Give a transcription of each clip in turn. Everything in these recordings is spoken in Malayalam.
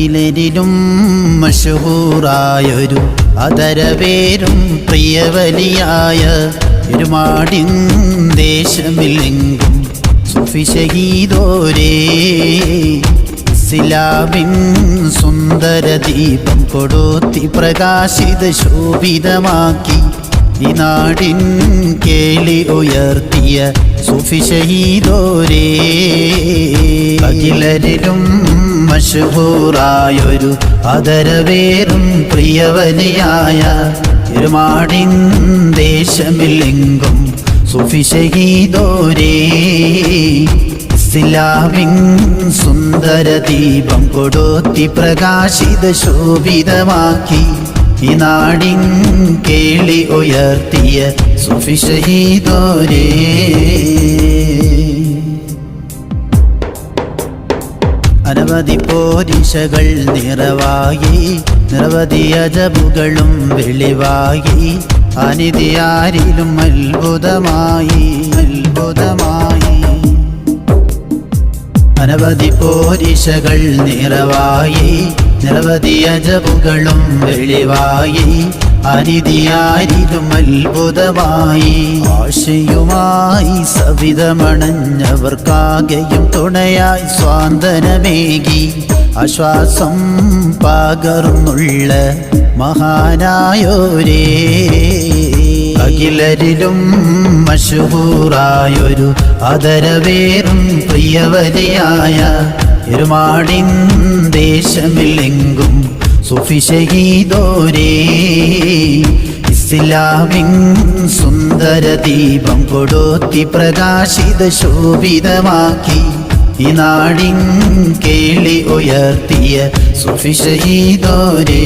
അഖിലരിലും മഷഹൂറായൊരു അതരവേരും പ്രിയവലിയായ ഒരുമാടിൻ ദേശമില്ലെങ്കും സൂഫി ഷഹീദോരേ. ഇസ്ലാമിൻ സുന്ദര ദീപം കൊടുത്തി പ്രകാശിത ശോഭിതമാക്കി ഈ നാടിൻ കേളി ഉയർത്തിയ സൂഫി ഷഹീദോരേ. അഖിലരിലും മഷഹൂറായൊരു അതരവേറും പ്രിയവലിയായ ഒരുമാടിൻ ദേശമില്ലെങ്കും സൂഫി ഷഹീദോരേ. ഇസ്ലാമിൻ സുന്ദര ദീപം കൊടുത്തി പ്രകാശിത ശോഭിതമാക്കി ഈ നാടിൻ കേളി ഉയർത്തിയ സൂഫി ഷഹീദോരേ. അനവധി പോരിശകൾ നിറവായി നിരവധി അജബുകളും വെളിവായി അനിതിയാരിലും അത്ഭുതമായി അത്ഭുതമായി. അനവധി പോരിശകൾ നിറവായി നിരവധി അജബുകളും വെളിവായി അനിതിയാരിലും അത്ഭുതമായി. ആശയുമായി സവിതമണഞ്ഞവർക്കാകെയും തുണയായി സ്വാന്തനമേകി ആശ്വാസം പകർന്നുള്ള മഹാനായോരേ. അഖിലരിലും മഷഹൂറായൊരു അതരവേറും പ്രിയവലിയായ ഒരുമാടിൻ ദേശമില്ലെങ്കും സൂഫി ഷഹീദോരേ. ഇസ്ലാമിൻ സുന്ദര ദീപം കൊടുത്തി പ്രകാശിത ശോഭിതമാക്കി ഈ നാടിൻ കേളി ഉയർത്തിയ സൂഫി ഷഹീദോരേ.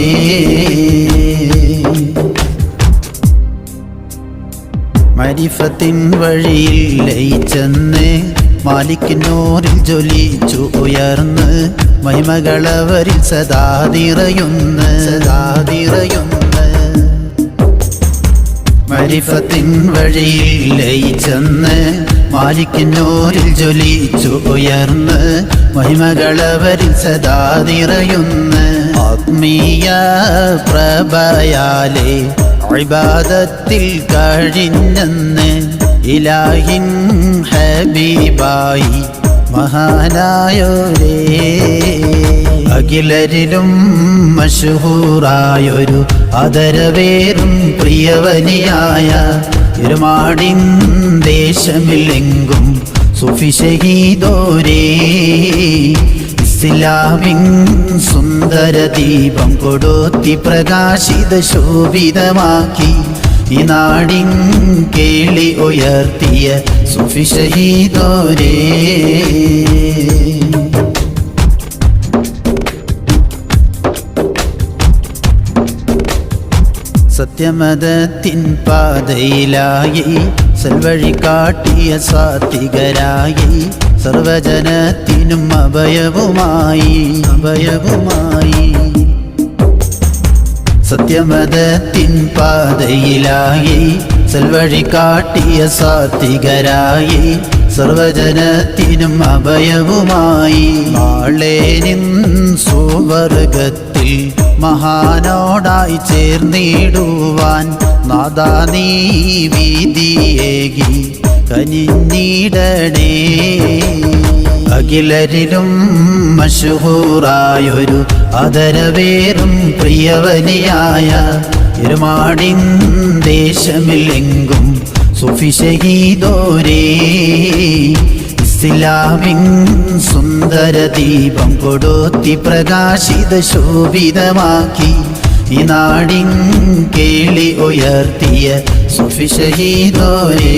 മരിഫത്തിൻ വഴിയിൽ ലയിച്ചെന്ന് മാലിക് നൂറിൽ ജ്വലിച്ചു ഉയർന്ന് മഹിമകളവരിൽ സദാ നിറയുന്ന് സദാ നിറയുന്ന്. മരിഫത്തിൻ വഴിയിൽ ലയിച്ചെന്ന് മാലിക് നൂറിൽ ജ്വലിച്ചു ഉയർന്ന് മഹിമകളവരിൽ സദാ നിറയുന്ന്. ആത്മീയ പ്രഭയാലേ ഇബാദത്തിൽ കഴിഞ്ഞെന്ന് ഇലാഹിൻ ഹബീബായി മഹാനായോരേ. അഖിലരിലും മഷഹൂറായൊരു അതരവേറും പ്രിയവലിയായ ഒരുമാടിൻ ദേശമില്ലെങ്കും സൂഫി ഷഹീദോരേ. ഇസ്ലാമിൻ സുന്ദര ദീപം കൊടുത്തി പ്രകാശിത ശോഭിതമാക്കി ഈ നാടിൻ കേളി ഉയർത്തിയ സൂഫി ഷഹീദോരേ. സത്യമതത്തിൻ പാതയിലായി സൽവഴി കാട്ടിയ സാത്വികരായി സർവജനത്തിനും അഭയവുമായി അഭയവുമായി. സത്യമതത്തിൻ പാതയിലായി സൽവഴി കാട്ടിയ സാത്വികരായി സർവജനത്തിനും അഭയവുമായി. നാളേനിൻ സുവർഗത്തിൽ മഹാനോടായി ചേർന്നിടുവാൻ നാദാ നീ വീതിയേകി കനിഞ്ഞിടണേ. അഖിലരിലും മഷഹൂറായൊരു അതരവേറും പ്രിയവലിയായ ഒരുമാടിൻ ദേശമില്ലെങ്കും സൂഫി ഷഹീദോരേ. ഇസ്ലാമിൻ സുന്ദര ദീപം കൊടുത്തി പ്രകാശിത ശോഭിതമാക്കി ഈ നാടിൻ കേളി ഉയർത്തിയ സൂഫി ഷഹീദോരേ.